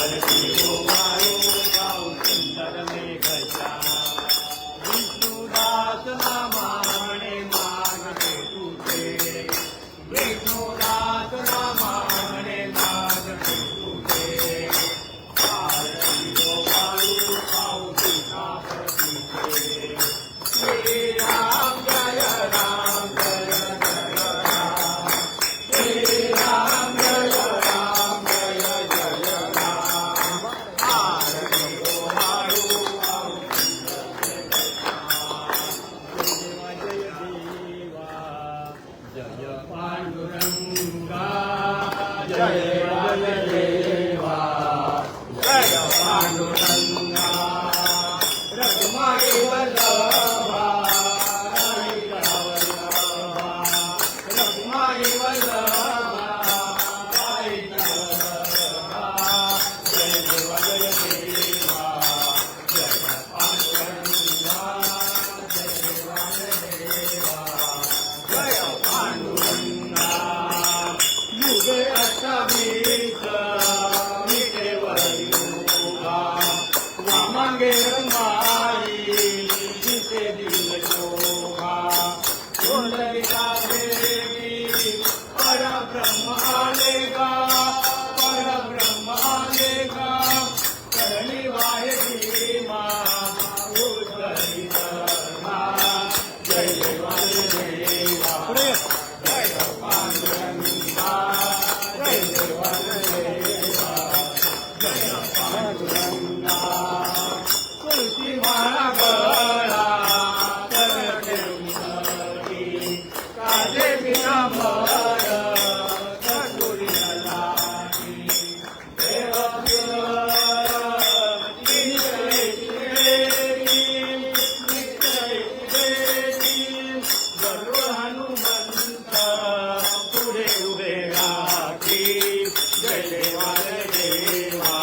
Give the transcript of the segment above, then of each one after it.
आरती हो वाळू गाऊ सुंदर मेघश्याम विष्णुदास नामा म्हणे मागणे तुझे विष्णुदास नामा म्हणे मागणे तुझे आरती हो वाळू गाऊ सीतापतीचे श्री राम जय राम जय जय राम श्री राम जय राम जय जय राम आरती हो वाळू गाऊ देवा जय देवा जय पांडुरंगा जय जय देवा जय पांडुरंगा रखमाई वल्लभा राधिका वल्लभा रखमाई वल्लभा राधिका वल्लभा जय देवा जय देवा जय पांडुरंगा जय देवा जय देवा जय पांडुरंगा युगे अष्टवीस विटेवर योगा वामांगे रंगाई जिथे दिल शोभा कुंडलिका देवी परब्रह्म आलेगा परब्रह्म आलेगा करली वाहे भीमा उद्धरी धर्मा जय देवा जय देवा जय पांडुरंगा जय देवा जय देवा जय पांडुरंगा तुळशी माळा गळा तर ठेवून हरी काजे पितांबर कटुरी लाटी देव गरुड हनुमंत पुढे उभे राखी जय देवा जय देवा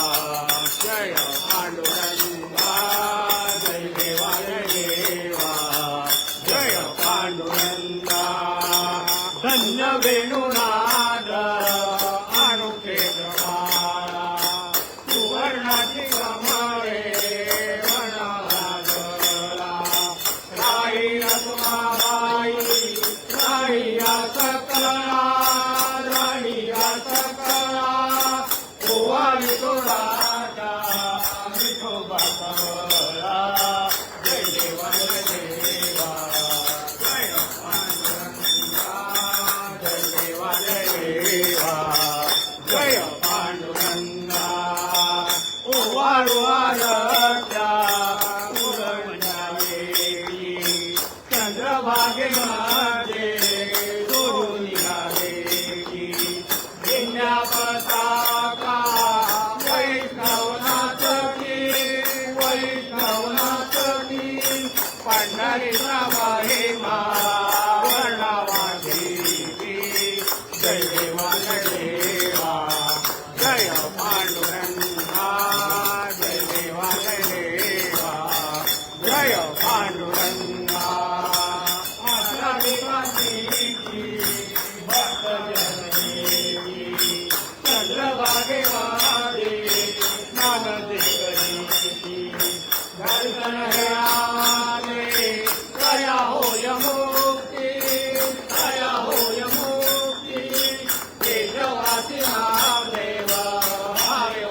जय पांडुरंगा जय देवा जय देवा जय पांडुरंगा धन्य वेणुनाद अनोखे प्रमाणा सुवर्णाची कमळे वनाला गळा राई रखमाबाई राई सकळा राणी सकळा ओवाळी तो राजा विठोबा कमळा जय देवा जय देवा जय पांडुरंगा जय देवा जय देवा जय पांडुरंगा ओवाळू आरत्या उरवण्या वेळी चंद्रभागेमध्ये सोडून निघाले की भिन्या पताका वैष्णवनाथ की पंढरीचा महिमा वर्णावाची जय देवा जय देवा जय पांडुरंगा जय देवा जय देवा जय पांडुरंगा आश्रमीची भक्त जननी चंद्रभागेमध्ये स्नान देवनी दर्शन हे आले दया होय मुक्ती दया होय मुक्ती केशवासी नामदेव हरे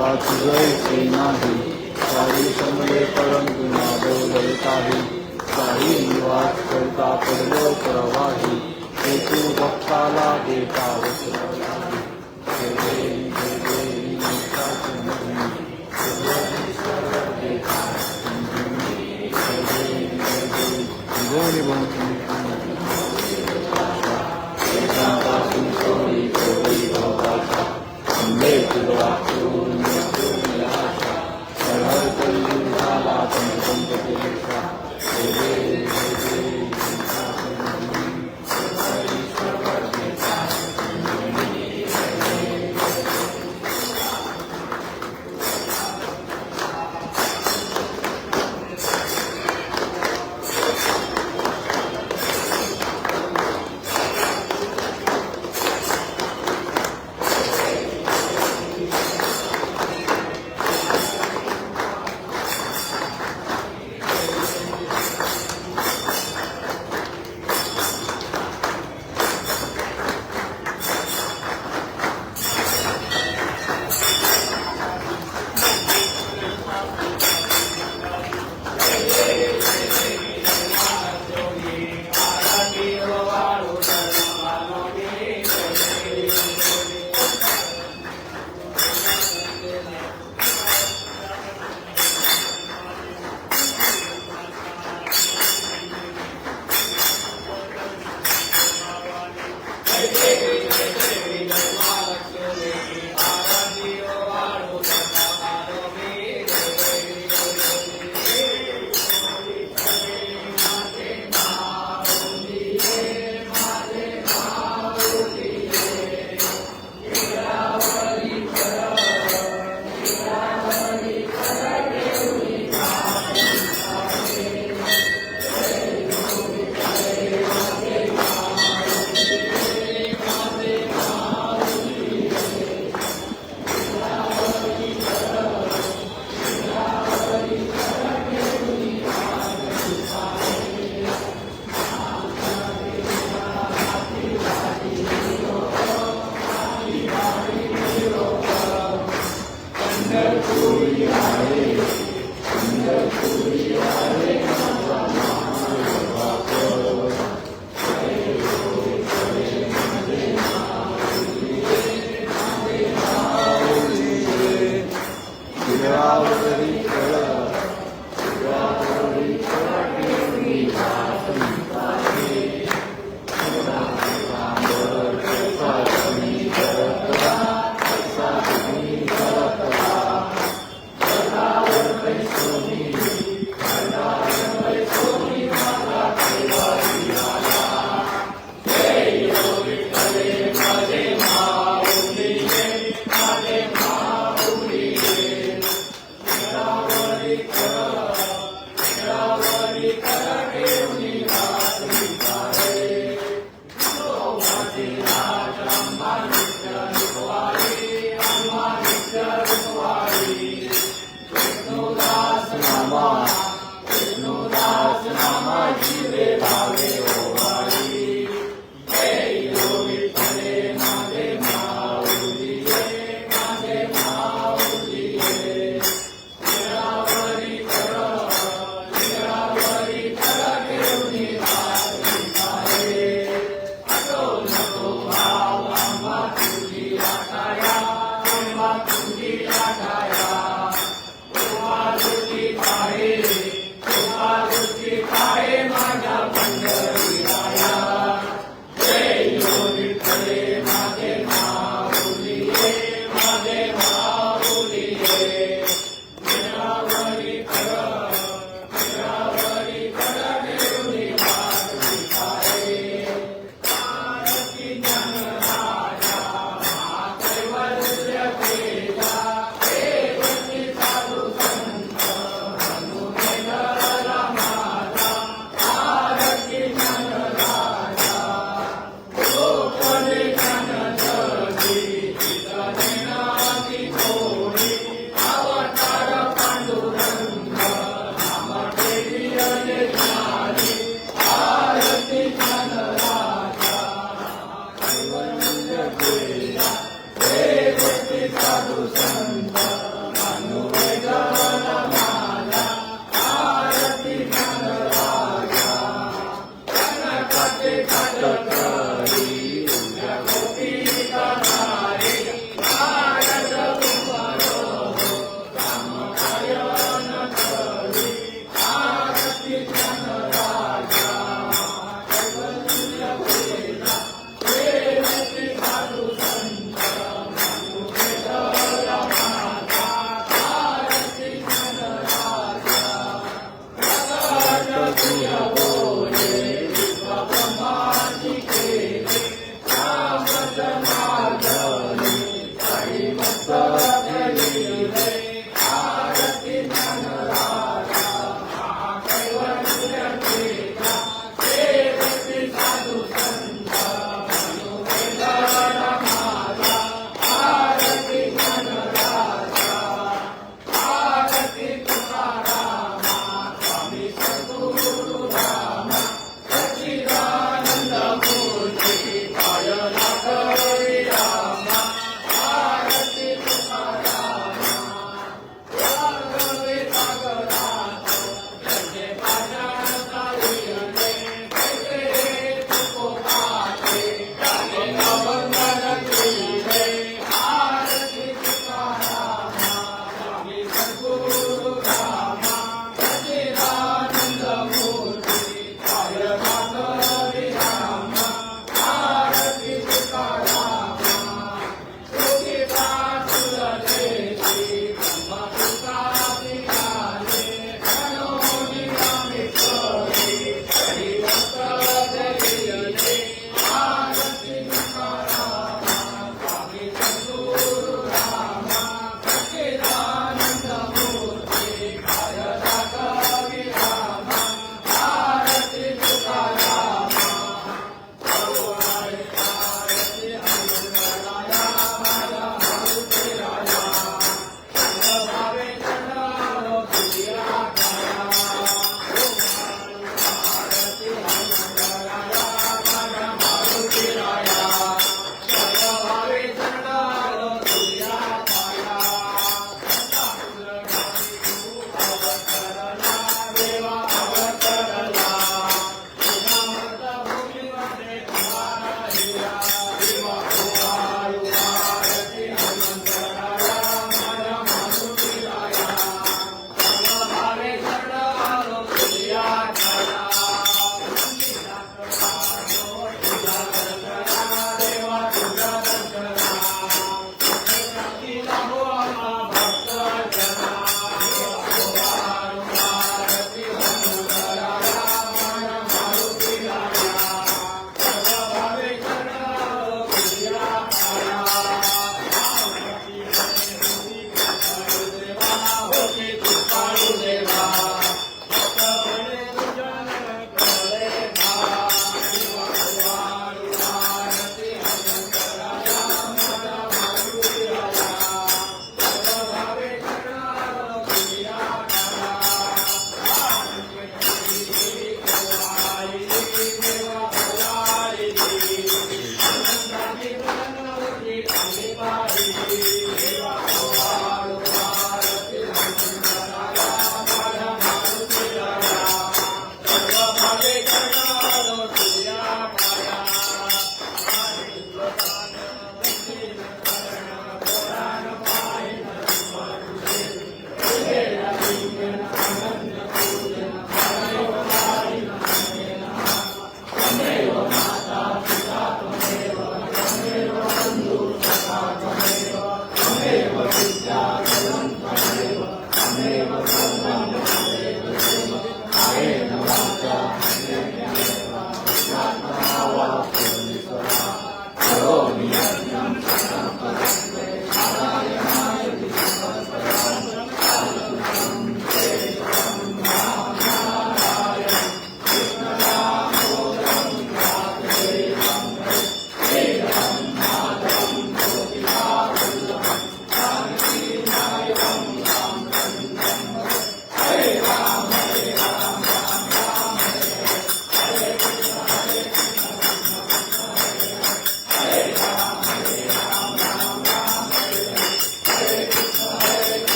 का तुझैसे नाही काही समले परंतु नादवले काही काही निवास करता पडलो प्रवाही ते तू भक्ताला देता वसराही जय देवी जय देवी निष्ठाची नाही सर्वेश्वर देता संजीवनी जय देवी जय देवी निगोनी बहुती संतांपासून सोडी सोडी भोगाचा संभे तुझा वाचून मृत्यू निराशा सरळ कल्ली झाला पंचपंच केशा जय देवी जय देवी निष्ठाची नाही सर्वेश्वर देता संजीवनी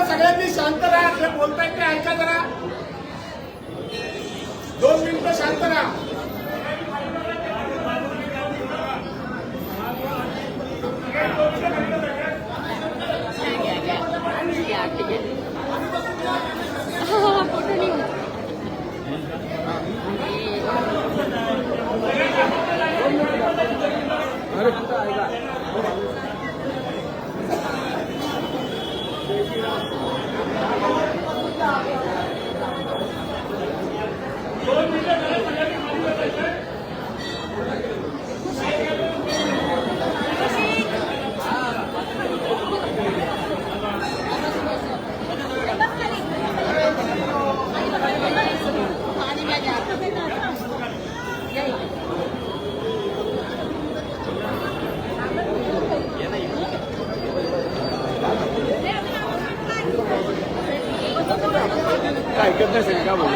सगळ्यांनी शांत राहा. जे बोलताय ते ऐका जरा. 2 मिनिटं शांत राहा. ऐकत नाही सगळं का बोल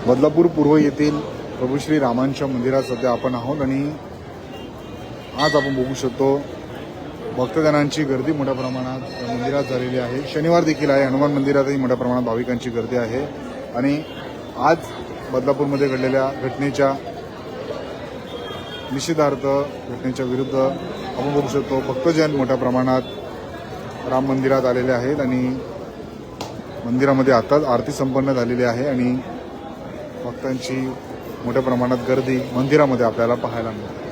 बदलापूर पूर्व येथील प्रभू श्री रामांच्या मंदिरात सध्या आपण आहोत आणि आज आपण बघू शकतो भक्तजनांची गर्दी मोठ्या प्रमाणात या मंदिरात झालेली आहे. शनिवार देखील आहे. हनुमान मंदिरातही मोठ्या प्रमाणात भाविकांची गर्दी आहे आणि आज बदलापूरमध्ये घडलेल्या घटनेच्या निषेधार्थ घटनेच्या विरुद्ध आपण बघू शकतो भक्तजन मोठ्या प्रमाणात राम मंदिरात आलेले आहेत आणि मंदिरामध्ये आताच आरती संपन्न झालेली आहे आणि भक्तांची मोठ्या प्रमाणात गर्दी मंदिरामध्ये आपल्याला पाहायला मिळते.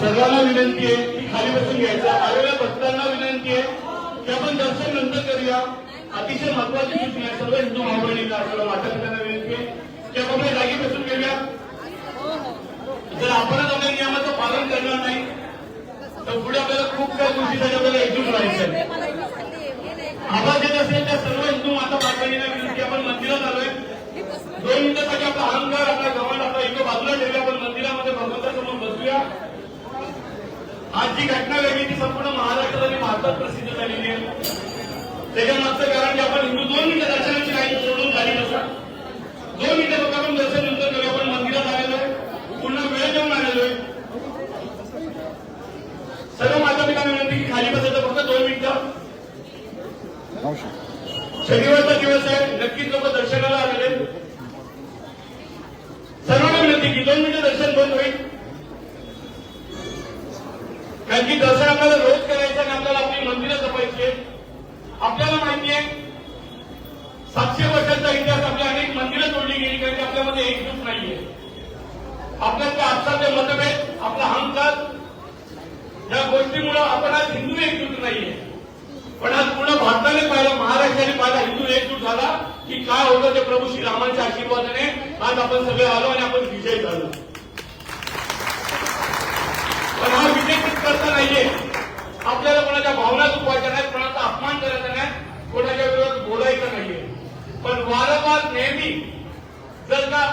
सर्वांना विनंती आहे की खाली बसून घ्यायचं. आलेल्या भक्तांना विनंती आहे की आपण दर्शन नंतर करूया. अतिशय महत्वाची सूचना आहे सर्व हिंदू भावबहिणीला, सर्व माता पित्यांना विनंती आहे की आपण आपल्या जागी बसून घेऊया. जर आपणच आपल्या नियमाचं पालन करणार नाही तर पुढे आपल्याला खूप काही गोष्टीसाठी आपल्याला एकजूट राहायचं. आवाज येत असेल त्या सर्व हिंदू माता बहिणींना विनंती, आपण मंदिरात आलोय. 2 मिनिटांसाठी आपला अहंकार, आपला घमंड, आपला इको बाजूला ठेवूया. आपण मंदिरामध्ये भगवंतासमोर बसूया. आज जी घटना घडली ती संपूर्ण महाराष्ट्रात आणि भारतात प्रसिद्ध झालेली आहे. त्याच्या मागचं कारण की आपण हिंदू 2 मिनिटं दर्शनाची लाईन सोडून झाली नसतात. 2 मिनिटं फक्त आपण दर्शन नंतर करूया. आपण मंदिरात आलेलो आहे, पुन्हा वेळ देऊन आलेलो आहे. सर्व माता पिता विनंती की खाली बसायचं फक्त 2 मिनिटं. शनिवारचा दिवस आहे, नक्कीच लोक दर्शनाला आलेले. सर्वांना विनंती की 2 मिनिटं दर्शन बंद होईल. कारण की दर्शन आपल्याला रोज करायचं आणि आपल्याला आपली मंदिरं जपायची. आपल्याला माहिती आहे 700 वर्षांचा इतिहास, आपल्या अनेक मंदिरं तोडली गेली कारण की आपल्यामध्ये एकजूट नाहीये. आपल्यात आजचा मतभेद, आपला अहंकार, या गोष्टीमुळे आपण आज हिंदू एकजूट नाहीये. पण आज पूर्ण भारताने पाहिलं, महाराष्ट्राने पाहिला, हिंदू एकजूट झाला. की काय होतं ते प्रभू श्री रामांच्या आशीर्वादाने आज आपण सगळे आलो आणि आपण विजय झालो. पण हा विजय करता नाहीये. आपल्याला कोणाच्या भावना दुखवायच्या नाहीत, कोणाचा अपमान करायचा नाही, कोणाच्या विरोधात बोलायचं नाहीये. पण वारंवार नेहमी जर का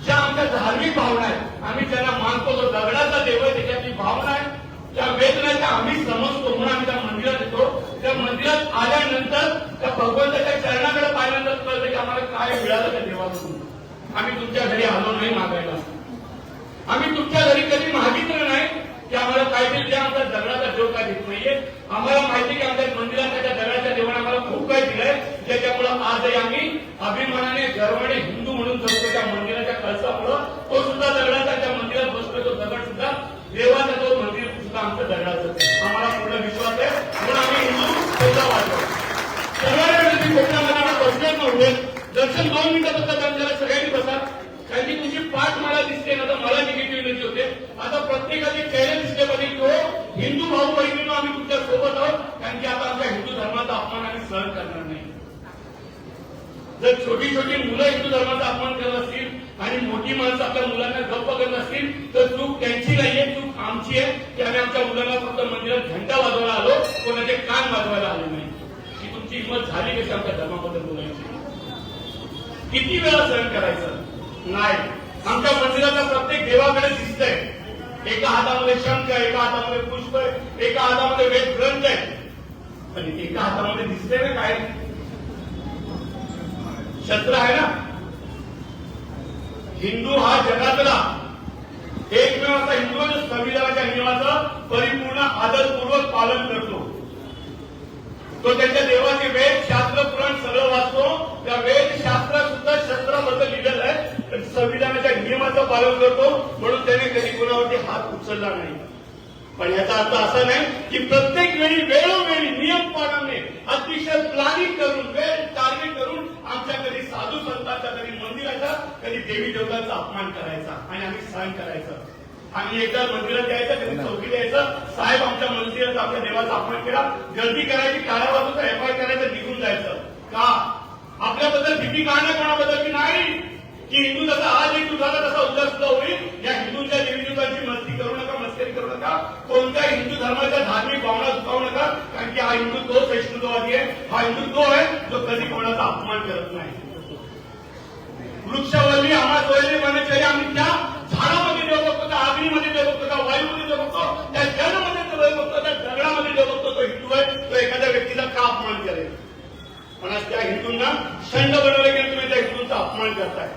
ज्या आमच्या धार्मिक भावना आहेत, आम्ही ज्यांना मानतो तो दगडाचा देव आहे, त्याच्यातली भावना आहे, त्या वेदनाच्या आम्ही समजतो म्हणून आम्ही त्या मंदिरात येतो. त्या मंदिरात आल्यानंतर त्या भगवंताच्या चरणाकडे पाहिल्यानंतर कळतं की आम्हाला काय मिळालं त्या देवाकडून. आम्ही तुमच्या घरी आलो नाही मागायला, आम्ही तुमच्या घरी कधी मागितलं नाही की आम्हाला काहीतरी द्या, आमचा दगडाचा देव काय देत नाहीये. आम्हाला माहिती की आमच्या मंदिरात त्या दगडाच्या देवाने आम्हाला खूप काही दिलंय, ज्याच्यामुळे आजही आम्ही अभिमानाने गर्वाने हिंदू म्हणून जगतो. त्या मंदिराच्या कळसामुळं तो सुद्धा दगडाचा त्या मंदिरात बसतोय, तो दगड सुद्धा देवाचा, तो मंदिर सुद्धा आमचं दगडाचं. आम्हाला पूर्ण विश्वास आहे म्हणून आम्ही हिंदू सुद्धा वाटतो. सर्वांना विनंती, कोकणामध्ये बसणार नव्हते, दर्शन 2 मिनिटं फक्त त्यांना सगळ्यांनी बसा. कारण की तुझी पाठ मला दिसते ना, तर मला निगेटिव्हिटी होते. आता प्रत्येकाचे चेहरे दिसले पाहिजे की हो हिंदू भाऊ बहिणींनो आम्ही तुमच्या सोबत आहोत. कारण की आता आमच्या हिंदू धर्माचा अपमान आम्ही सहन करणार नाही. जर छोटी छोटी मुलं हिंदू धर्माचा अपमान करत असतील आणि मोठी माणसं आपल्या मुलांना गप्प करत असतील तर चूक त्यांची नाहीये, चूक आमची आहे की आम्ही आमच्या मुलांना फक्त मंदिरात घंटा वाजवायला आलो, कोणाचे कान वाजवायला आले नाही. की तुमची हिंमत झाली कशी आमच्या धर्माबद्दल बोलायची? किती वेळा सहन करायचं? नाही. आमच्या मंदिराचा प्रत्येक देवाकडे दिसतंय, एका हातामध्ये शंख आहे, एका हातामध्ये पुष्प आहे, एका हातामध्ये वेद ग्रंथ आहे, पण एका हातामध्ये दिसतंय ना काय? शस्त्र आहे ना. हिंदू हा जगातला एकमेव असा हिंदू जो संविधानाच्या नियमाचं परिपूर्ण आदरपूर्वक पालन करतो. तो त्याच्या देवाचे वेद शास्त्र पुराण सगळं वाचतो. त्या वेद शास्त्रात सुद्धा शस्त्राबद्दल लिहिलेलं आहे, संविधानाच्या नियमाचं पालन करतो म्हणून त्याने कधी कोणावरती हात उचलला नाही. पण याचा अर्थ असा नाही की प्रत्येक वेळी वेळोवेळी नियम पाळणे, अतिशय प्लॅनिंग करून, वेळ टार्गेट करून आमच्या कधी साधू संतांचा, कधी मंदिराचा, कधी देवी देवतांचा अपमान करायचा आणि आम्ही सहन करायचं. आम्ही एकदा मंदिरात यायचं, कधी चौकीत यायचं, साहेब आमच्या मंदिराचा, आपल्या देवाचा अपमान केला, गर्दी करायची, टाळ्या वाजवायचा, एफआयआर करायचं, निघून जायचं. का? आपल्याबद्दल भीती काढणं कोणाबद्दल की नाही की हिंदू जसा आज हिंदू झाला तसा उद्या सुद्धा होईल. या हिंदूंच्या देवी देवतांची मस्ती करू नका, मस्करी करू नका, कोणत्या हिंदू धर्माच्या धार्मिक भावना दुखावू नका. कारण की हा हिंदू तो सहिष्णुतावादी आहे, हा हिंदू तो आहे जो कधी कोणाचा अपमान करत नाही. वृक्षवल्ली आम्हाला सोयली म्हणण्याचे आम्ही त्या झाडामध्ये देव बघतो, त्या अग्नीमध्ये देव बघतो, त्या वायूमध्ये देव बघतो, त्या जलमध्ये देव बघतो, त्या दगडामध्ये देव बघतो. तो हिंदू आहे, तो एखाद्या व्यक्तीचा का अपमान करेल? पण आज त्या हिंदूंना शंड बनवले गेले, तुम्ही त्या हिंदूंचा अपमान करताय.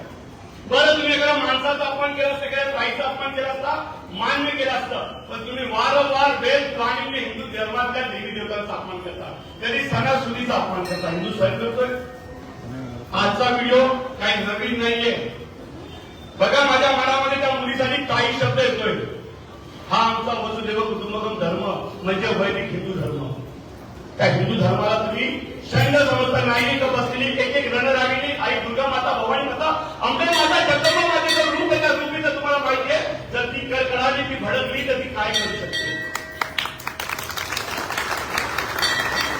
बरं, तुम्ही एखाद्या माणसाचा अपमान केला असता, एखाद्या ताईचा अपमान केला असता, मान्य केला असतं. पण तुम्ही वारंवार वेद प्राणीने हिंदू धर्मातल्या देवी देवतांचा अपमान करता, कधी सणासुदीचा अपमान करता. हिंदू सहन करतोय. आजचा व्हिडिओ काही नवीन नाहीये. बघा, माझ्या मनामध्ये त्या मुलीसाठी काही शब्द येतोय. हा आमचा वसुदेव कुटुंबकम धर्म म्हणजे वैदिक हिंदू धर्म. त्या हिंदू धर्माला तुम्ही शंड समजता नाही. तर बसलेली एक एक रणरागिणी आई दुर्गा माता, भवानी माता, अंबे माता, जगदंबा मातेचं रूप आहे. त्या रूपीचं तुम्हाला माहिती आहे. जर ती कळकळाली, ती भडकली तर ती काय करू शकते?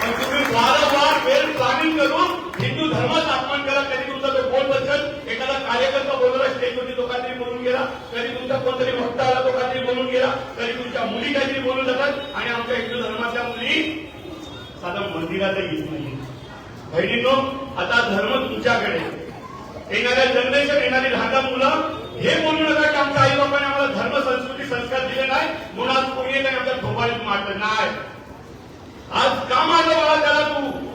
पण तुम्ही वारंवार वेळ प्लॅनिंग करून हिंदू धर्माचा अपमान करा. कधी तुमचा तो बोल बद्दल एखादा कार्यकर्ता बोलला स्टेजवरती, तो काहीतरी बोलून गेला. कधी तुमचा कोणतरी भक्त आला, तो काहीतरी बोलून गेला. कधी तुमच्या मुली काहीतरी बोलून जातात आणि आमच्या हिंदू धर्माच्या मुली साधं मंदिरातही येत नाही. बहिणींनो, आता धर्म तुमच्याकडे. येणाऱ्या जनरेशन, येणारी लहान मुलं हे बोलू नका की आमच्या आई बाबांनी आम्हाला धर्म, संस्कृती, संस्कार दिले नाही म्हणून आज कोणी येत आमच्या थोबाडीत मारलं नाही. आज का मारलं बाळा त्याला तू?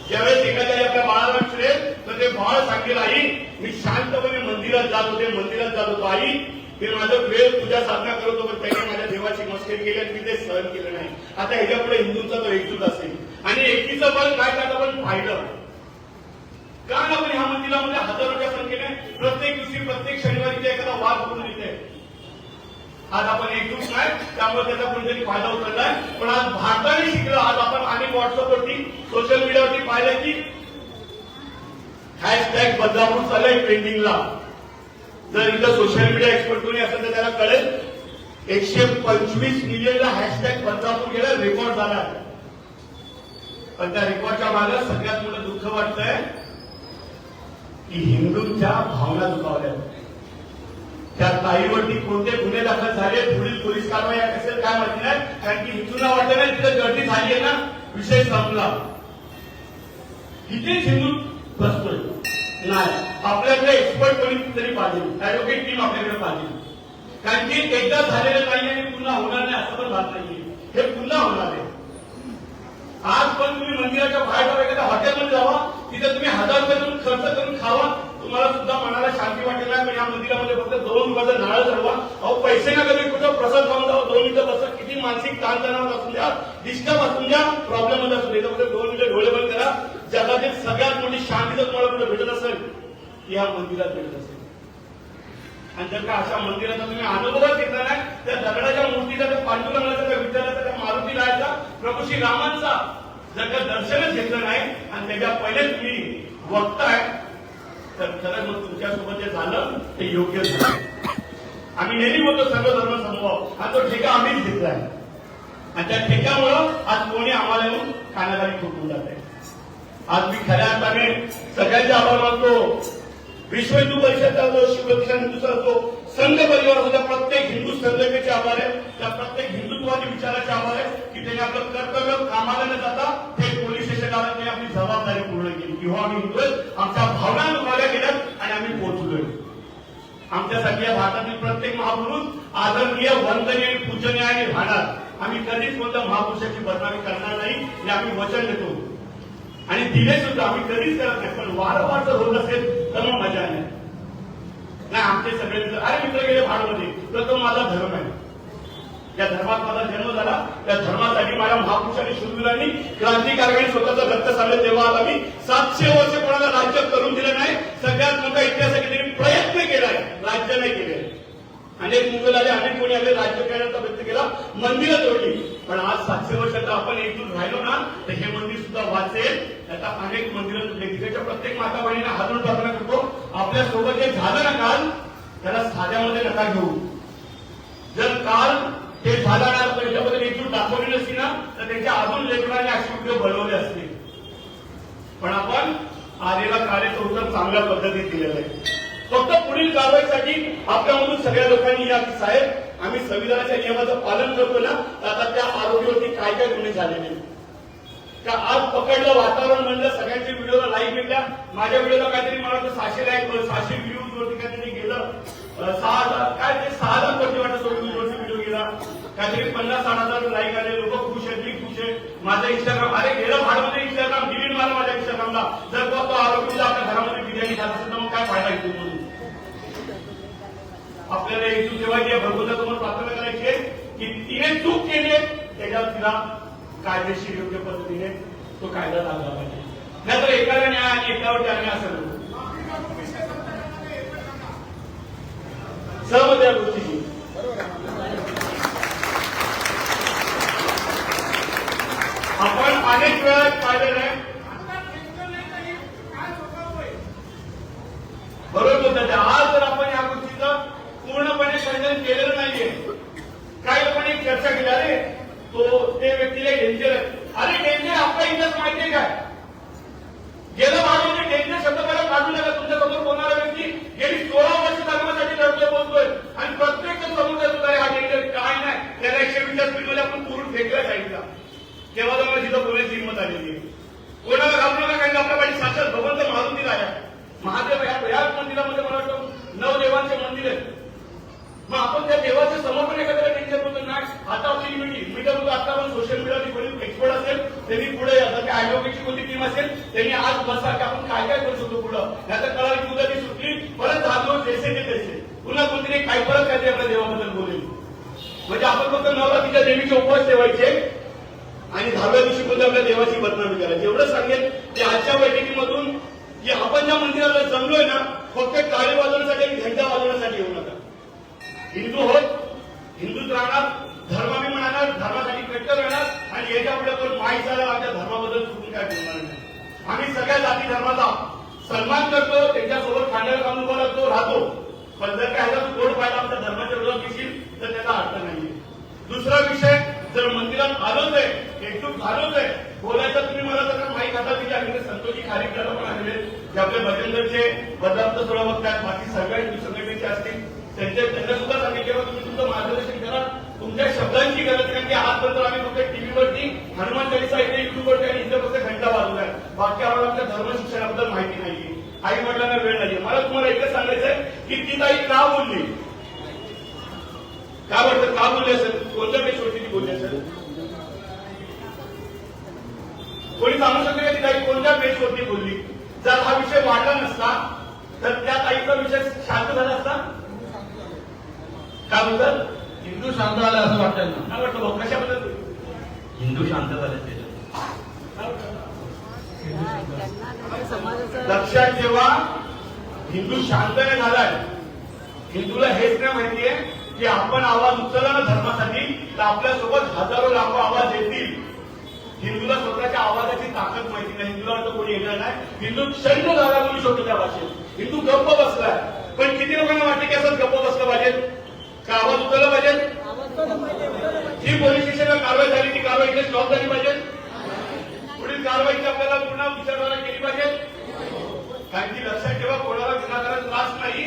ज्यावेळेस एखाद्या आपल्या बाळाला फिरेल तर ते बाळ सांगेल, आई मी शांतपणे मंदिरात जात होते, मंदिरात जात होतो. आई मी माझं वेळ पूजा साधना करत होतो, पण त्याने माझ्या देवाची मस्करी केली आणि मी ते सहन केलं नाही. आता ह्याच्यापुढे हिंदूंचा तो एकजूट असेल आणि एकीचं बळ काय त्यात आपण पाहिलं. कारण आपण ह्या मंदिरामध्ये हजारोच्या संख्येने प्रत्येक दिवशी, प्रत्येक शनिवारी एखादा वाद होऊन येते. आज आपण एकजूट नाही, त्यामुळे त्याचा कोणतरी फायदा उचललाय. पण आज भारताने शिकलं. आज आपण अनेक व्हॉट्सअपवरती, सोशल मीडियावरती पाहिलं की हॅशटॅग बदलापूर चाललंय ट्रेंडिंगला. जर इथं सोशल मीडिया एक्सपर्ट कोणी असेल तर त्याला कळेल 125 मिलियनला हॅशटॅग बदलापूर गेला, रेकॉर्ड झाला. पण त्या रेकॉर्डच्या मागे सगळ्यात मोठं दुःख वाटतंय की हिंदूंच्या भावना दुखावल्या. त्या ताईवरती कोणते गुन्हे दाखल झाले, पुढील पोलीस कारवाई असेल काय माहिती नाही, कारण की हिंदूंना वाटतं ना तिथं गर्दी झाली आहे ना, विषय संपला. इथेच हिंदू बसतोय. नाही, आपल्याकडे एक्सपर्ट कोणी तरी पाहिजे, ऍडव्होकेट टीम आपल्याकडे पाहिजे. कारण की एकदा झालेलं नाही आणि पुन्हा होणार नाही असं पण बात नाहीये, हे पुन्हा होणार आहे. आज पण तुम्ही मंदिराच्या बाहेर जावा, एखाद्या हॉटेलमध्ये जावा, तिथे तुम्ही 1000 रुपये खर्च करून खावा, तुम्हाला सुद्धा मनाला शांती वाटेल नाही. पण या मंदिरामध्ये फक्त 2 रुपयाचा नारळ चढवा. अहो पैसे नका तुम्ही कुठं प्रसाद खाऊन जावा, 2 मिनिटं बसा. किती मानसिक ताणतणाव असून द्या, डिस्टर्ब असून द्या, प्रॉब्लेम मध्ये असून द्या, फक्त 2 मिनिटं डोळे बंद करा. जगातील सगळ्यात मोठी शांती जर तुम्हाला कुठे भेटत असेल ती या मंदिरात भेटत असेल. आणि जर का अशा मंदिराचा तुम्ही अनुभवच घेतला नाही, त्या दगडाच्या मूर्तीचा, त्या पांडुरंगाचा, त्या विठ्ठलाचा, त्या मारुती रायाचा, प्रभू श्री रामांचा जर का दर्शनच घेतलं नाही आणि त्याच्या पहिले तुम्ही बघताय, तर खरंच मग तुमच्यासोबत जे झालं ते योग्य झालं. आम्ही नेहमी बोलतो सर्व धर्म समभाव, हा तो ठेका आम्हीच घेतलाय. आणि त्या ठेक्यामुळं आज कोणी आम्हाला येऊन कानाखाली ठोकून जात आहे. आज मी खऱ्या अर्थाने सगळ्यांचे आभार मानतो. विश्व हिंदू परिषदचा असो, शिवरक्षण हिंदूचा असो, संघ परिवार असो, त्या प्रत्येक हिंदू संघटनेचे आभार आहे, त्या प्रत्येक हिंदुत्वादी विचाराचे आभार आहे की त्यांनी आपलं कर्तव्य कामाला न जाता थेट पोलीस स्टेशनला त्यांनी आपली जबाबदारी पूर्ण केली. किंवा आम्ही हिंदू आहेत, आमच्या भावना दुखावल्या गेल्यात आणि आम्ही पोहोचलोय. आमच्यासाठी या भारतातील प्रत्येक महापुरुष आदरणीय, वंदनीय, पूजनीय आणि राहणार. आम्ही कधीच कोणत्या महापुरुषाची बदनामी करणार नाही हे आम्ही वचन देतो आणि दिले सुद्धा आम्ही कधीच करत नाही. पण वारंवार जर होत असेल तर मग मजा नाही. आमचे सगळे मित्र, अरे मित्र गेले भाडमध्ये, तर तो माझा धर्म आहे. या धर्मात माझा जन्म झाला, त्या धर्मासाठी माझ्या महापुरुषांनी, शूरवीरांनी, क्रांतिकारकांनी स्वतःचं रक्त सांगलं. तेव्हा आज आम्ही 700 वर्ष कोणाला राज्य करून दिलं नाही. सगळ्यात मोठा इतिहासाने त्यांनी प्रयत्न केलाय, राज्य नाही केले. अनेक मुघल आले, अनेक कोणी आले, राज्य करण्याचा प्रयत्न केला, मंदिरं तोडली. पण आज 700 वर्षाचा आपण एकजूट राहिलो ना, तर हे मंदिर सुद्धा वाचेल. आता अनेक मंदिरं तुटले. तिकडच्या प्रत्येक माता बहिणीला हातून प्रार्थना करतो, आपल्या सोबत जे झालं ना काल, त्याला साध्यामध्ये नका घेऊ. जर काल ते झाला ना, त्याच्याबद्दल एकजूट दाखवली नसती ना, तर त्यांच्या अजून लेखनाने अशी व्हिडिओ बनवले असते. पण आपण आलेला कार्याचं उत्तर चांगल्या पद्धतीत दिलेलं आहे. फक्त पुढील कारवाईसाठी आपल्यामधून सगळ्या लोकांनी या की साहेब आम्ही संविधानाच्या नियमाचं पालन करतो ना, आता त्या आरोपीवरती काय काय गुन्हे झालेले का आज पकडलं, वातावरण म्हणलं, सगळ्यांच्या व्हिडिओला लाईक भेटल्या. माझ्या व्हिडिओला काहीतरी मला वाटतं 600 लाईक, 600 व्ह्यूज वरती काहीतरी गेलं, 6,000 काय ते 6,000 कोटी वाटत व्ह्यूजवरती व्हिडिओ गेला, काहीतरी 50-60,000 लाईक आले. लोक खुश आहेत, मी खुश आहे. माझं इंस्टाग्राम, अरे गेलं भाडमध्ये इंस्टाग्राम डिलीट मारलं माझ्या इंस्टाग्रामला. जर तो आरोपीला आपल्या घरामध्ये बिर्याणी खात असेल तर मग काय फायदा घेतो म्हणून. आपल्याला एकजूट ठेवायची आहे, भगवंता समोर प्रार्थना करायची आहे की तिने चूक केली आहे, त्याच्यावर तिला कायदेशीर योग्य पद्धतीने तो कायदा लागला पाहिजे. नाहीतर एकाला न्याय आणि एकावर अन्याय असं नको. सहमत या गोष्टीची. आपण अनेक वेळा पाहिलेलं आहे, बरोबर बोलतात. आज जर आपण या गोष्टीचं पूर्णपणे खंडन केलेलं नाहीये, काही लोकांनी चर्चा केली, अरे तो ते व्यक्तीला डेंजर आहे. अरे डेंजर आपला इतिहास माहितीये काय? गेलं भाडमध्ये डेंजर शब्द मला काढू नका. तुमच्यासमोर बोलणारा व्यक्ती गेली 16 वर्ष धर्मासाठी लढतोय, बोलतोय आणि प्रत्येक जण समोर जातो हा डेंजर काय नाही. त्याला 120 स्पीडमध्ये आपण पूर्ण फेकला सांगितला. तेव्हा तुम्हाला तिथं बोलायची हिंमत आलेली आहे. कोणाला घाबरू नका, कारण आपल्या पाठी साक्षात भगवंत मारुती राया, महादेव या मंदिरामध्ये मला वाटतं 9 देवांचे मंदिर आहेत. मग आपण त्या देवाच्या समोर पण एखाद्याला टेन्शन होतं नाही. आता आपली मी तर बोलतो, आता आपण सोशल मीडियावरती कोणी एक्सपर्ट असेल त्यांनी पुढे यायचं, त्या ऍडव्होकेटची कोणती टीम असेल त्यांनी आज बसा की आपण काय काय करू शकतो पुढं. याचा कळाली की उद्या ती सुटली, परत 10 दिवस जैसे ते तैसे, पुन्हा कोणतरी काय परत काहीतरी आपल्या देवाबद्दल बोलेल. म्हणजे आपण फक्त नवरात्रीच्या देवीचे उपवास ठेवायचे आणि 10व्या दिवशी कोणत्या आपल्या देवाची बदनामी करायची. एवढं सांगेल की आजच्या बैठकीमधून की आपण ज्या मंदिराला जमलोय ना, फक्त टाळी वाजवण्यासाठी आणि घंटा वाजवण्यासाठी येऊ नका. हिंदू होत, हिंदूच राहणार, धर्माभिमान आणणार, धर्मासाठी कट्टर राहणार आणि याच्या पुढे कोण माहीत झालं आमच्या धर्माबद्दल चुकून काय बोलणार नाही. आम्ही सगळ्या जाती धर्माचा सन्मान करतो, त्यांच्यासोबत खांद्याला खांदा उभा लागतो, राहतो. पण जर काय तू गोड पाहिला आमच्या धर्माच्या विरोधात येशील तर त्याचा अर्थ नाहीये. दुसरा विषय जर मंदिरात आलोच आहे, एकजूट झालोच आहे, बोलायचं तुम्ही मला जर माहीत हातात दिली आणि संतोषी खारीकला पण आलेले जे आपले भजनगरचे पदार्थ थोडं बघतात, बाकी सगळ्या संघटनेचे असतील त्यांना सुद्धा सांगितलं तुम्ही तुमचं मार्गदर्शन करा. तुमच्या शब्दांची गरज नाही की आजपर्यंत आम्ही फक्त टीव्हीवरती हनुमान चालीसा इथे युट्यूबवरती आणि इथे फक्त घंटा वाजवलाय, बाकी आम्हाला आपल्या धर्म शिक्षणाबद्दल माहिती नाहीये, आई वडिलांना वेळ नाहीये. मला तुम्हाला एकच सांगायचंय की ती ताई का बोलली, काय वाटतं का बोलली असेल, कोणत्या बेसवरती ती बोलली असेल, कोणी सांगू शकतो का ती ताई कोणत्या बेसवरती बोलली? जर हा विषय वाढला नसता तर त्या ताईचा विषय शांत झाला असता. काय म्हणतात, हिंदू शांत झाला असं वाटतं ना? काय वाटतं भाऊ, कशाबद्दल हिंदू शांत झाले त्याच्यात. लक्षात ठेवा, हिंदू शांत नाही झालाय. हिंदूला हेच नाही माहितीये की आपण आवाज उचलला ना धर्मासाठी तर आपल्यासोबत हजारो लाखो आवाज येतील. हिंदूला स्वतःच्या आवाजाची ताकद माहिती नाही, हिंदूला वाटतं कोणी येणार नाही. हिंदू शंख झाला बोलू शकतो त्या भाषेत, हिंदू गप्प बसलाय. पण किती लोकांना वाटते की असंच गप्प बसलं पाहिजे का आवाज उचलला पाहिजे? जी पोलीस स्टेशनला कारवाई झाली ती कारवाई इथे स्टॉप झाली पाहिजे, पुढील कारवाईची आपल्याला पुन्हा विचारणारा केली पाहिजे. कारण की लक्षात ठेवा, कोणाला विनाकारण त्रास नाही,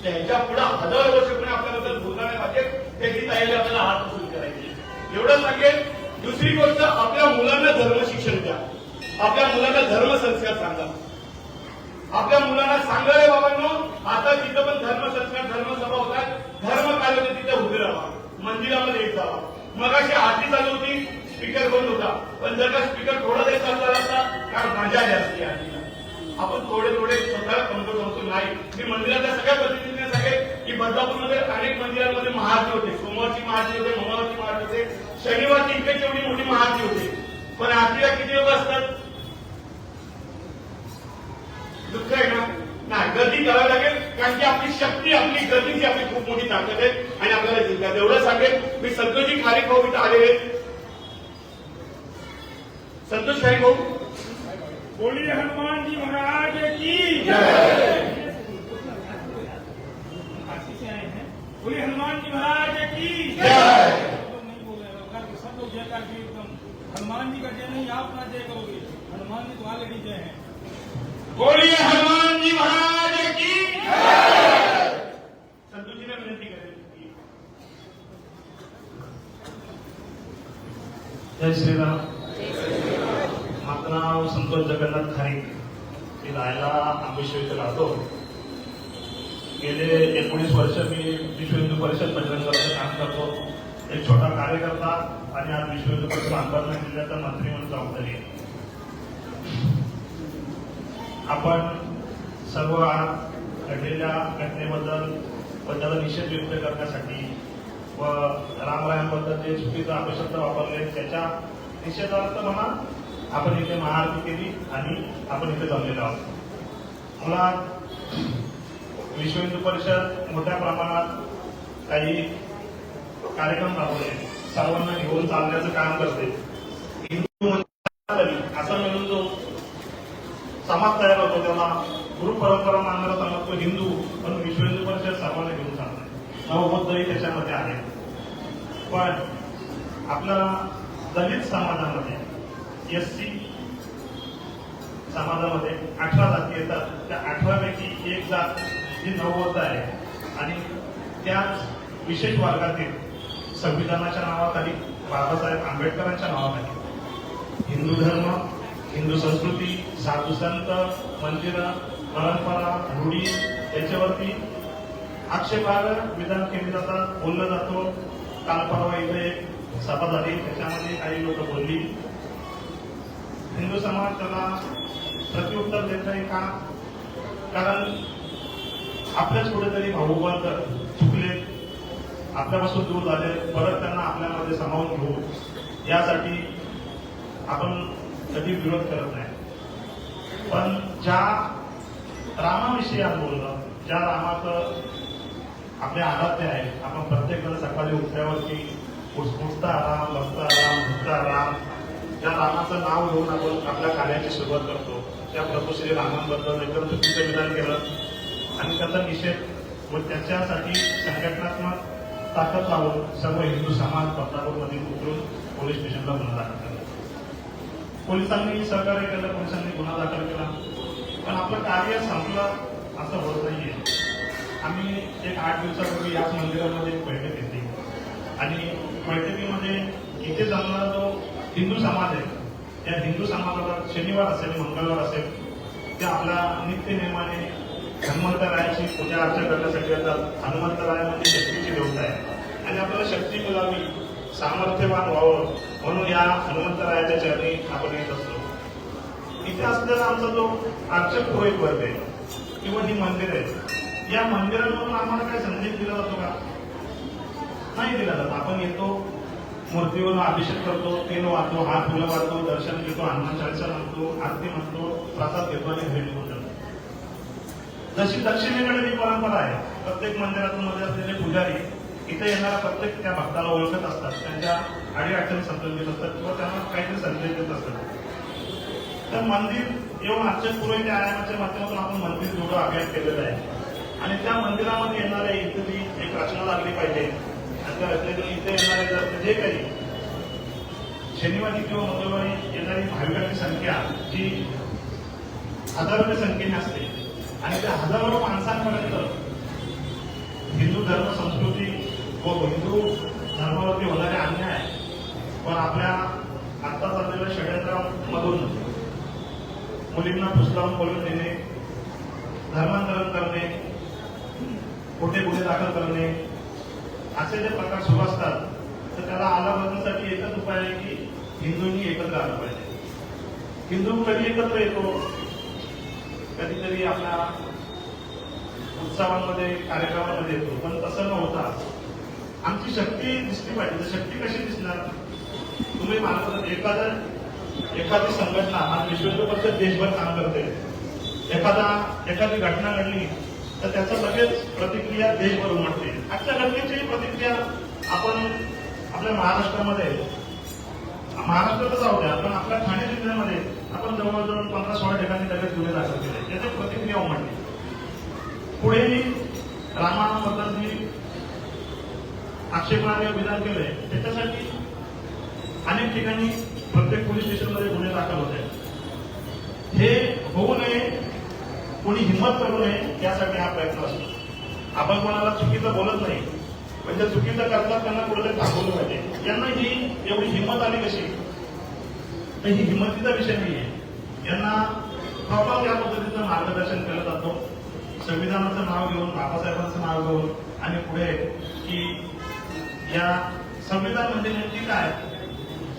त्यांच्या पुढे हजारो वर्ष कोणी आपल्याबद्दल बोलणार नाही पाहिजे, त्याची तयारी आपल्याला हात उचलून करायची. एवढं सांगेल. दुसरी गोष्ट, आपल्या मुलांना धर्म शिक्षण द्या, आपल्या मुलांना धर्म संस्कार सांगा. आपल्या मुलांना सांगा रे बाबांनो, आता जिथं पण धर्मसंस्कार धर्मसभा होतात, धर्म काय होते तिथे उभे राहा, मंदिरामध्ये येत जावा. मग अशी आरती चालू होती, स्पीकर बंद होता, पण जर का स्पीकर थोडा तरी चालू झाला असता कारण मजा आली असती आरतीला. आपण थोडे स्वतःला कमजोर होतो नाही. मी मंदिरातल्या सगळ्या प्रतिनिधींना सांगेल की बदलापूरमध्ये अनेक मंदिरांमध्ये महाआरती होते, सोमवारची महाआरती होते, मंगळवारची महाआरती होते, शनिवारची इकडे एवढी मोठी महाआरती होते. पण आरतीला किती लोक असतात? दुःख आहे ना? नाही, गर्दी करावी लागेल, कारण की आपली शक्ती, आपली गर्दीची आपली खूप मोठी ताकद आहे आणि आपल्याला जिंकायचं. एवढं सांगेल. मी संतोषजी खारीक भाऊ इथं आलेले. संतोष खारीक भाऊ, बोलिए हनुमान जी महाराज की आशीष आए हैं, बोलिए हनुमान जी महाराज की नहीं बोल रहे, सब लोग जयकार की एकदम। हनुमान जी का जय नहीं, आप ना जय करोगे, हनुमान जी तो ऑलरेडी जय है। बोलिए हनुमान जी महाराज की। संतोष जी ने विनंती करेल. जय श्रीराम. माझं नाव संतोष जगन्नाथ खारीक. मी राहायला आंबेश्वर इथे राहतो. गेले 19 वर्ष मी विश्व हिंदू परिषद बजरंगदलाचं काम करतो. एक छोटा कार्यकर्ता आणि आज विश्व हिंदू परिषद अंबरनाथ जिल्ह्याचा मंत्री म्हणून जबाबदारी आहे. आपण सर्व आज घडलेल्या घटनेबद्दल व त्याचा निषेध व्यक्त करण्यासाठी व रामरायांबद्दल जे चुकीचा अपशब्द वापरले त्याच्या निषेधार्थ म्हणा आपण इथे महाआरती केली आणि आपण इथे जमलेलो आहोत. मला विश्व हिंदू परिषद मोठ्या प्रमाणात काही कार्यक्रम राबवले, सर्वांना घेऊन चालण्याचं काम करते. हिंदू असं म्हणून जो समाज तयार होतो त्याला गुरु परंपरा मानणारा समाज तो हिंदू, पण विश्व हिंदू परिषद सर्वांना घेऊन चालते. नवबौद्धही त्याच्यामध्ये आहे. पण आपल्या दलित समाजामध्ये एससी समाजामध्ये 18 जाती येतात. त्या 18 पैकी एक जात जी नवबौद्ध आहे आणि त्याच विशेष वर्गातील संविधानाच्या नावाखाली बाबासाहेब आंबेडकरांच्या नावाखाली हिंदू धर्म, हिंदू संस्कृती, साधू संत, मंदिरं, परंपरा, रूढी याच्यावरती आक्षेपार्ह विधान केली जातात, बोललं जातो. काल परवा इथे एक सभा झाली, त्याच्यामध्ये काही लोक बोलली. हिंदू समाज त्याला प्रत्युत्तर देत नाही का? कारण आपल्याच कुठेतरी भाऊबंद चुकले, आपल्यापासून दूर झाले, परत त्यांना आपल्यामध्ये सामावून घेऊ यासाठी आपण कधी विरोध करत नाही. पण ज्या रामाविषयी आपण बोललो, ज्या रामाचं आपले आराध्य आहे, आपण प्रत्येक जण सकाळी उठल्यावरती उठता राम, बसता राम, भुकता राम, ज्या रामाचं नाव घेऊन आपण आपल्या कार्याची सुरुवात करतो, त्या प्रभू श्री रामांबद्दल एकदम चुकीचं विधान केलं आणि त्याचा निषेध व त्याच्यासाठी संघटनात्मक ताकद लावून सर्व हिंदू समाज बदलापूरमध्ये उतरून पोलीस स्टेशनला गुन्हा दाखल केला. पोलिसांनी सहकार्य केलं, पोलिसांनी गुन्हा दाखल केला, पण आपलं कार्य संपलं असं होत नाहीये. आम्ही एक 8 दिवसापूर्वी याच मंदिरामध्ये एक बैठक घेतली आणि बैठकीमध्ये इथे जमणारा जो हिंदू समाज आहे त्या हिंदू समाजाला शनिवार असेल मंगळवार असेल ते आपल्या नित्य नियमाने हनुमंतरायाची पूजा अर्चा करण्यासाठी येतात. हनुमंतराय म्हणजे शक्तीची देवता आहे आणि आपल्याला शक्ती मिळावी, सामर्थ्यवान व्हावं म्हणून या हनुमंतरायाच्या चरणी आपण येत असतो. इथे असलेला आमचा जो अर्चक पुरोहित वर्ग आहे किंवा ही मंदिर आहे, या मंदिरांमधून आम्हाला काय संदेश दिला जातो का? नाही दिला जात. आपण येतो, मूर्तीवरून अभिषेक करतो, तेल वाहतो, हात फुलं वाहतो, दर्शन घेतो, हनुमान चालीसा म्हणतो, आरती म्हणतो, प्रसाद घेतो आणि घरी निघून जातो. जशी दक्षिणेकडे ही परंपरा आहे, प्रत्येक मंदिरामध्ये असलेले पुजारी इथे येणारा प्रत्येक त्या भक्ताला ओळखत असतात, त्यांच्या अडीअडचणी समजून घेत असतात किंवा त्यांना काहीतरी संदेश देत असतात. तर मंदिर येऊन अर्चक पुरोहित आयामाच्या माध्यमातून आपण मंदिर जोडो अभियान केलेलं आहे आणि त्या मंदिरामध्ये येणारे इथली एक रचना लागली पाहिजे आणि त्या रचनेतून इथे येणारे जर जे काही शनिवारी किंवा मंगळवारी येणारी भाविकांची संख्या जी हजारोच्या संख्येने असते आणि त्या हजारो माणसांपर्यंत हिंदू धर्म संस्कृती व हिंदू धर्मावरती होणारे अन्याय पण आपल्या आता चाललेल्या षडयंत्रामधून मुलींना फुसलावून बोलून देणे, धर्मांतरण करणे, खोटे गुन्हे दाखल करणे असे जे प्रकार सुरू असतात तर त्याला आला बदलण्यासाठी एकच उपाय आहे की हिंदूंनी एकत्र आलं पाहिजे. हिंदू कधी एकत्र येतो, कधीतरी आपल्या उत्सवांमध्ये कार्यक्रमामध्ये येतो, पण तसं न होता आमची शक्ती दिसली पाहिजे. तर शक्ती कशी दिसणार? तुम्ही मानत एखादी संघटना आणि विश्व हिंदू परिषद देशभर काम करते, एखादी घटना घडली तर त्याचा लगेच प्रतिक्रिया देशभर उमटते. आजच्या घटनेची प्रतिक्रिया आपण आपल्या महाराष्ट्रामध्ये, महाराष्ट्रातच जाऊ द्या, पण आपल्या ठाणे जिल्ह्यामध्ये आपण जवळजवळ 15-16 ठिकाणी लगेच गुन्हे दाखल केले, त्याची प्रतिक्रिया उमटली. पुढेही रामाबद्दल जी आक्षेपार्ह विधान केले त्याच्यासाठी अनेक ठिकाणी प्रत्येक पोलीस स्टेशनमध्ये गुन्हे दाखल होते. हे होऊ नये, कोणी हिंमत करू नये यासाठी हा प्रयत्न असतो. आपण कोणाला चुकीचं बोलत नाही, म्हणजे चुकीचं करतात त्यांना कुठेतरी थांबवलं पाहिजे. यांना ही एवढी हिंमत आली कशी? तर ही हिंमतीचा विषय नाहीये. यांना प्रॉपर या पद्धतीचं मार्गदर्शन केलं जातं, संविधानाचं नाव घेऊन, बाबासाहेबांचं नाव घेऊन आणि पुढे की या संविधान म्हणजे नेमकी काय?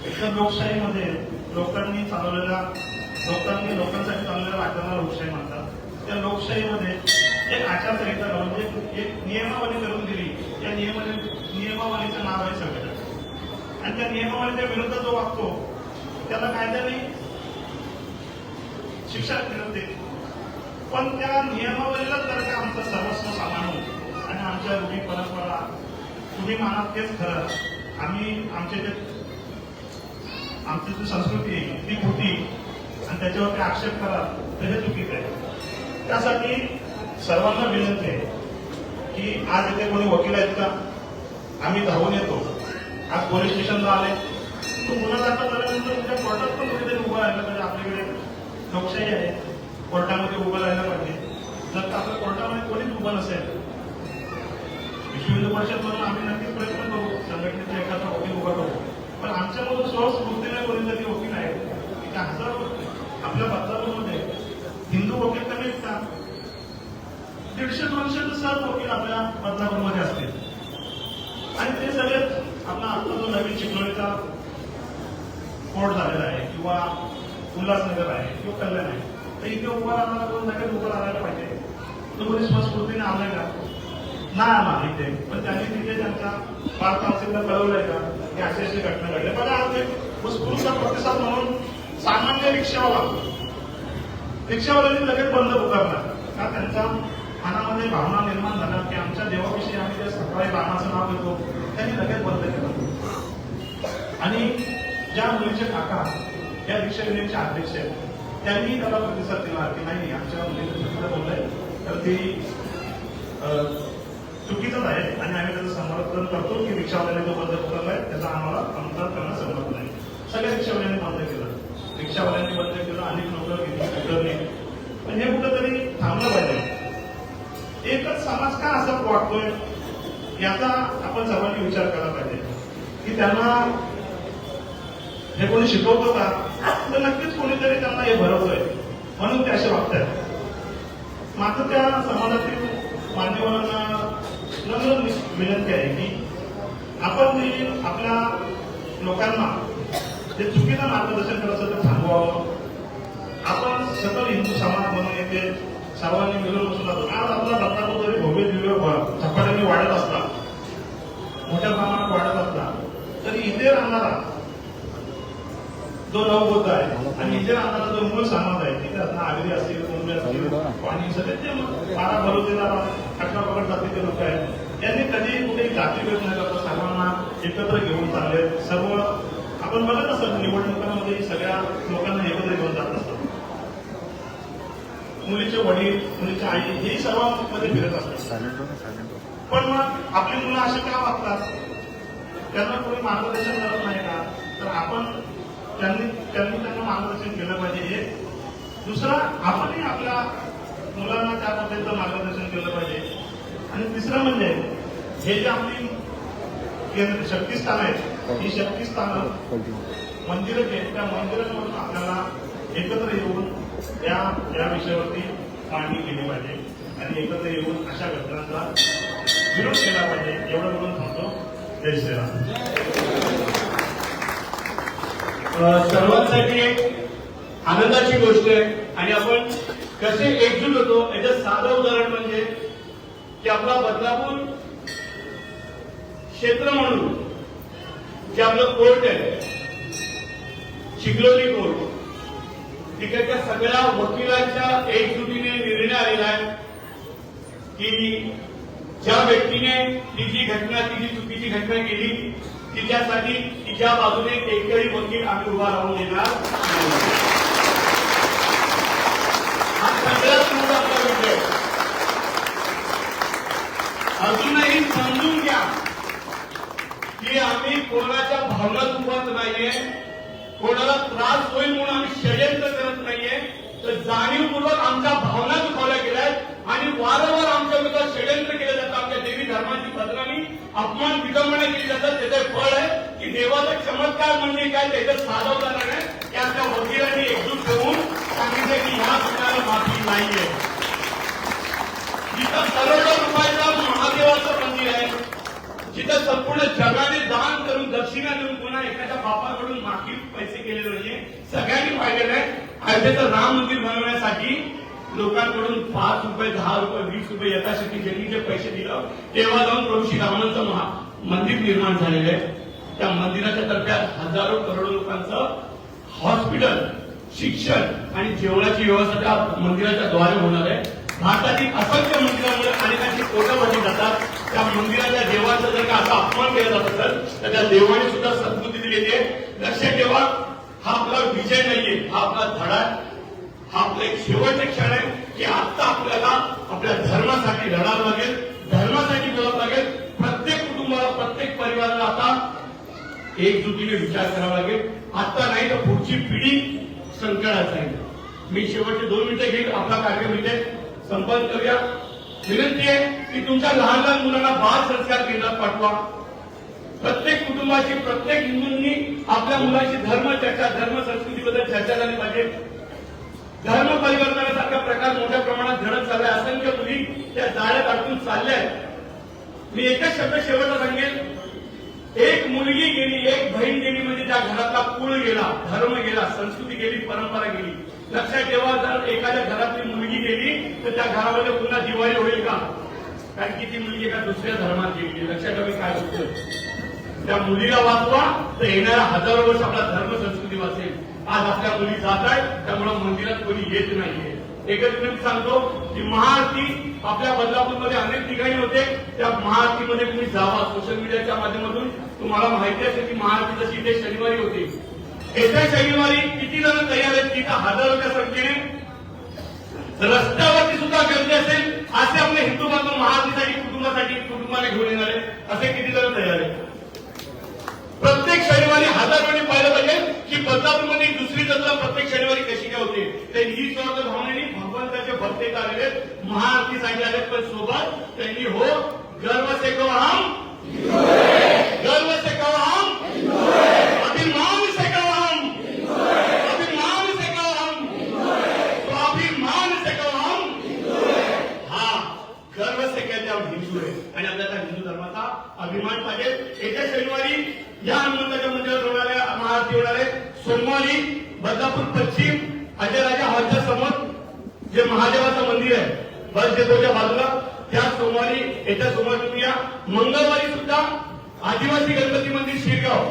तर लोकशाहीमध्ये लोकांसाठी चाललेल्या वाटायला लोकशाही म्हणतात. त्या लोकशाहीमध्ये एक आचारसंहिता म्हणजे एक नियमावली करून दिली. त्या नियमावलीचं नाव आहे संविधान आणि त्या नियमावलीच्या विरुद्ध जो वागतो त्याला कायद्याने शिक्षा मिळते. पण त्या नियमावलीला जर का आमचं सर्वस्व सांभाळून आणि आमच्या रूढी परंपरा तुम्ही मानात तेच खरं, आमची जी संस्कृती आहे ती होती आणि त्याच्यावरती आक्षेप करा तर हे चुकीचं आहे. त्यासाठी सर्वांना विनंती आहे की आज इथे कोणी वकील आहेत का? आम्ही धावून येतो. आज पोलीस स्टेशनला आले, तो गुन्हा दाखल झाल्यानंतर उद्या कोर्टात पण कुठेतरी उभं राहिलं पाहिजे. आपल्याकडे लोकशाही आहे, कोर्टामध्ये उभं राहायला पाहिजे. जर का आपल्या कोर्टामध्ये कोणीच उभं नसेल, विश्व हिंदू परिषद म्हणून आम्ही नक्कीच प्रयत्न करू, संघटनेचा एखादा वकील उभा करू. पण आमच्यामधून स्वस्फूर्तीने कोणीतरी वकील आहे की त्या हजारो आपल्या बदलापूरमध्ये हिंदू वकील कमी का 150-200 सहज वकील आपल्या बदलापूरमध्ये असतील आणि ते सगळेच आपला आता जो नवीन चिखलोलीचा कोर्ट झालेला आहे किंवा उल्हासनगर आहे किंवा कल्याण आहे, तर इथे उभा राहणारा कोण लगेच उभं राहायला पाहिजे. तो कोणी स्वस्फूर्तीने आलाय का? नाही आला इथे, पण त्यांनी तिथे त्यांच्या पाच तहसीलला कळवलंय का की अशी घटना घडली. बघा आज एक उत्स्फूर्त प्रतिसाद म्हणून सामान्य रिक्षावाल्यांनी लगेच बंद पुकारला का त्यांच्या मनामध्ये भावना निर्माण झाल्या की आमच्या देवाविषयी आम्ही जे सकाळी रामाचं नाव घेतो त्यांनी लगेच बंद केलं. आणि ज्या मुलीचे काका या रिक्षा युनियनचे अध्यक्ष आहेत त्यांनी त्याला प्रतिसाद दिला की नाही आमच्या मुलीने चुकीचं बोललंय तर ती चुकीचं आहे आणि आम्ही त्याचं समर्थन करतो की रिक्षावाल्याने जो बंद पुकारलाय त्याचा आम्हाला अंतर करणं संमत नाही. सगळ्या रिक्षावाल्यांनी बंद केलं, रिक्षावाल्यांनी बंद केलं, अनेक लोक उतरले. पण हे कुठंतरी थांबलं पाहिजे. एकच समाज का असा वाटतोय याचा आपण सर्वांनी विचार केला पाहिजे की त्यांना हे कोणी शिकवतो का, तर नक्कीच कोणीतरी त्यांना हे भरवतोय म्हणून ते असे वागतात. मात्र त्या समाजातील मान्यवरांना नम्र विनंती आहे की आपण जे आपल्या लोकांना जे चुकीचं मार्गदर्शन करायचं ते थांबवावं. आपण सकल हिंदू समाज म्हणून येथे सर्वांनी मिळून बसून जातो. आज आपला बदलापूर जरी भव्य दिव्य झपाट्याने वाढत असला, मोठ्या प्रमाणात वाढत असला, तरी इथे राहणारा जो नवबोध आहे आणि इथे राहणारा जो मूळ समाज आहे, तिथे असणार आगरी असतील, कोंबडी असतील, पाणी सगळे जे 12 बरोबर 18 पगड जातीचे लोक आहेत, यांनी कधी कुठे जातीभेद न करता सर्वांना एकत्र घेऊन चालले. सर्व आपण बघत असतात निवडणुकांमध्ये सगळ्या लोकांना एकत्र घेऊन जात असतात. मुलीचे वडील, मुलीची आई हेही सर्वांमध्ये फिरत असतात. पण मग आपली मुलं असे का वागतात, त्यांना कोणी मार्गदर्शन करत नाही का? तर आपण त्यांनी त्यांना मार्गदर्शन केलं पाहिजे. एक दुसरा, आपणही आपल्या मुलांना त्या पद्धतीचं मार्गदर्शन केलं पाहिजे. आणि तिसरं म्हणजे हे जे आपली केंद्र शक्तिस्थान आहेत, ही शक्तिस्थानं मंदिरं आहेत, त्या मंदिरांमधून आपल्याला एकत्र येऊन या विषयावरती मांडणी केली पाहिजे आणि एकत्र येऊन अशा घटनांचा विरोध केला पाहिजे. एवढं बोलून थांबतो. जय श्रीराम. सर्वांसाठी एक आनंदाची गोष्ट आहे आणि आपण कसे एकजूट होतो याचं साधं उदाहरण म्हणजे की आपला बदलापूर क्षेत्र म्हणून जे आपलं कोर्ट आहे, चिखलोली कोर्ट, तिकडच्या सगळ्या वकिलांच्या एकजुटीने निर्णय आलेला आहे की ज्या व्यक्तीने ती जी घटना, ती जी चुकीची घटना केली, तिच्यासाठी तिच्या बाजूने एकही वकील आम्ही उभा राहून देणार नाही. हा सगळ्यात मोठा आपला विषय. अजूनही समजून घ्या की आम्ही कोणाच्या भावना दुखवत नाहीये, कोणाला त्रास होईल म्हणून आम्ही षडयंत्र करत नाहीये, तर जाणीवपूर्वक आमच्या भावना दुखावल्या गेल्यात आणि वारंवार आमच्या विरोधात षडयंत्र केलं जातं. आमच्या देवी धर्माची बदनामी, अपमान, विडंबना केली जातात. त्याचे फळ आहे की देवाचा चमत्कार म्हणजे काय, त्याचं साधं उदाहरण आहे की आमच्या वकिलांनी एकजूट होऊन सांगितलं की ह्या गुन्ह्याला माफी नाहीये. जिथं करोडो रुपयाचं महादेवाचं मंदिर आहे, जिथं संपूर्ण जगाने दान करून दक्षिणा देऊन पुन्हा एखाद्या बापाकडून माफी पैसे केलेले नाहीये, सगळ्यांनी पाहिलेलं आहे. अयोध्येचं राम मंदिर बनवण्यासाठी लोकांकडून 5 रुपये, 10 रुपये, 20 रुपये यथाशक्ती ज्यांनी जे पैसे दिलं, तेव्हा जाऊन प्रभू श्री रामांचं मंदिर निर्माण झालेलं आहे. त्या मंदिराच्या तर्फे हजारो करोडो लोकांचं हॉस्पिटल, शिक्षण आणि जेवणाची व्यवस्था त्या मंदिराच्या द्वारे होणार आहे. भारतातील असंख्य मंदिरांमुळे अनेकांची पोटं भरली जातात. त्या मंदिराच्या देवाचा जर का असा अपमान केला जात असेल तर त्या देवाने सुद्धा सद्बुद्धी दिलेली आहे. लक्षात ठेवा, हा आपला विजय नाहीये, हा आपला धडा आहे. हा आपला एक शेवटचे क्षण आहे की आता आपल्याला आपल्या धर्मासाठी लढावं लागेल, धर्मासाठी बोलावं लागेल. प्रत्येक कुटुंबाला, प्रत्येक परिवाराला आता एकजुटीने विचार करावा लागेल. आता नाही तर पुढची पिढी संकटात जाईल. मी शेवटचे 2 मिनिटं घेईल, आपला कार्यक्रम इथे संपन्न करूया. विनंती आहे की तुमच्या लहान लहान मुलांना बाल संस्कार केंद्रात पाठवा. प्रत्येक कुटुंबाची, प्रत्येक हिंदूंनी आपल्या मुलाची धर्म चर्चा, धर्म संस्कृतीबद्दल चर्चा झाली पाहिजे. धर्म परिवर्तनासारखा प्रकार मोठ्या प्रमाणात घडत चाललाय. असंख्य मुली त्या जाळ्यात अडकून चालल्या आहेत. मी एकच शब्द शेवटचा सांगेल, एक मुलगी गेली, एक बहीण गेली म्हणजे त्या घरातला कुळ गेला, धर्म गेला, संस्कृती गेली, परंपरा गेली. लक्षात ठेवा, जर एखाद्या घरातली मुलगी गेली तर त्या घरामध्ये पुन्हा दिवाळी होईल का? कारण की ती मुलगी एका दुसऱ्या धर्मात गेली. लक्षात ठेवा काय होतं. त्या मुलीला वाचवा तर येणाऱ्या हजारो वर्ष आपला धर्म संस्कृती वाचेल. आज आपल्या मुली जात आहेत, त्यामुळे मंदिरात कोणी येत नाहीये. एकच मिनिट सांगतो की महाआरती आपल्या बदलापूरमध्ये अनेक ठिकाणी होते. त्या महाआरतीमध्ये तुम्ही जावा. सोशल मीडियाच्या माध्यमातून तुम्हाला माहिती असेल की महाआरती जशी इथे शनिवारी होती, येत्या शनिवारी किती जण तयार आहेत? तिथं हजारोच्या संख्येने रस्त्यावरती सुद्धा गर्दी असेल. असे आपल्या हिंदू बांधव महाआरतीसाठी कुटुंबाने घेऊन असे किती जण तयार आहेत? प्रत्येक शनिवारी हजारोने पाहिलं पाहिजे की बदलापूरमध्ये दुसरी जत्रा प्रत्येक शनिवारी कशी काय होते. ते ही स्वार्थ भावनेने भगवंताचे भक्त इथं आलेले महाआरती सांगितले आहेत. पण सोबत त्यांनी हो गर्व से कहो हम, गर्व से कहो हम, अभिमान से कहो हम, अभिमान से कहो हम, स्वाभिमान से कहो हम. हा गर्व से कहते हम हिंदू आहे आणि आपल्याला हिंदू धर्माचा अभिमान पाहिजे. येत्या शनिवारी या हनुमंताच्या मंदिरात होणाऱ्या महाआरती होणार आहे. सोमवारी बदलापूर पश्चिम अजयराजा हॉलच्या समोर जे महादेवाचं मंदिर आहे बस डेपोच्या बाजूला, त्या सोमवारी येत्या सोमवारी तुम्ही या. मंगळवारी सुद्धा आदिवासी गणपती मंदिर शिरगाव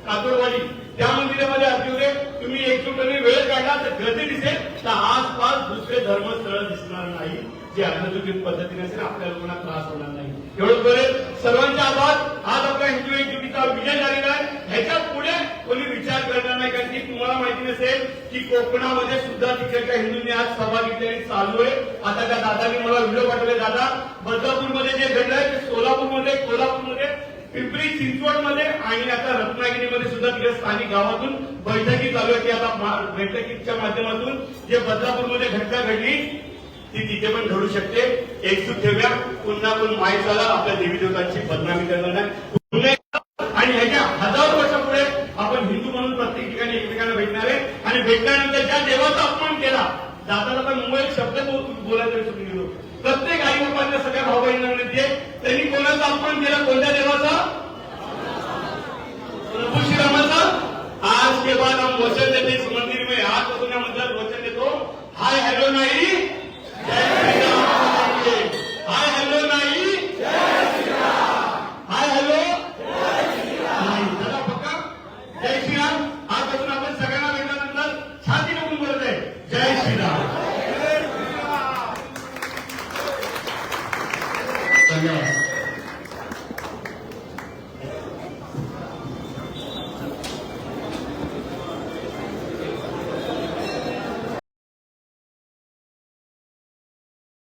कातोडवाडी त्या मंदिरामध्ये आरती होते. तुम्ही एकजुटीने वेळ काढला तर गर्दी दिसेल, तर आसपास दुसरे धर्मस्थळ दिसणार नाही. जे आध्यात्मिक पद्धतीने असेल आपल्या लोकांना त्रास होणार नाही. एवढं करेल. सर्वांचे आभार. आज आपल्या हिंदू एकजुटीचा विजय झालेला आहे. ह्याच्या पुढे कोणी विचार करणार नाही. कारण की तुम्हाला माहिती नसेल की कोकणामध्ये सुद्धा तिकडच्या हिंदूंनी आज सभा घेतलेली चालू आहे. आता त्या दादांनी मला व्हिडिओ पाठवले. दादा बदलापूरमध्ये जे घडलंय ते सोलापूरमध्ये, कोल्हापूरमध्ये, पिंपरी चिंचवडमध्ये आणि आता रत्नागिरीमध्ये सुद्धा तिकडे स्थानिक गावातून बैठकी चालू आहे. की आता बैठकीच्या माध्यमातून जे बदलापूरमध्ये घटना घडली ती तिथे पण घडू शकते. एकजूट ठेवूया. पुन्हा पण मायेला आपल्या देवी देवतांची बदनामी करणार नाही. आणि ह्याच्या हजारो वर्षापुढे आपण हिंदू म्हणून प्रत्येक ठिकाणी एकमेकांना भेटणार आहे. आणि भेटल्यानंतर ज्या देवाचा अपमान केला, दादाला तर मुंबईत शब्द बोलायला विसरून गेलो. प्रत्येक आई बाबांना सगळ्या भाऊ बहिणींना विनंती आहे, त्यांनी कोणाचा अपमान केला? कोणत्या देवाचा? प्रभू श्रीरामाचा. आज के बाद हम वचन देते इस मंदिर में, आजपासून या मंदिरात वचन देतो, हाय हॅलो नाही, जय श्रीराम. हाय हॅलो नाही, हाय हॅलो नाही. जरा बघा, जय श्रीराम. आजपासून आपण सगळ्यांना भेटल्यानंतर छाती बघून बोलत आहे जय श्रीराम. धन्यवाद.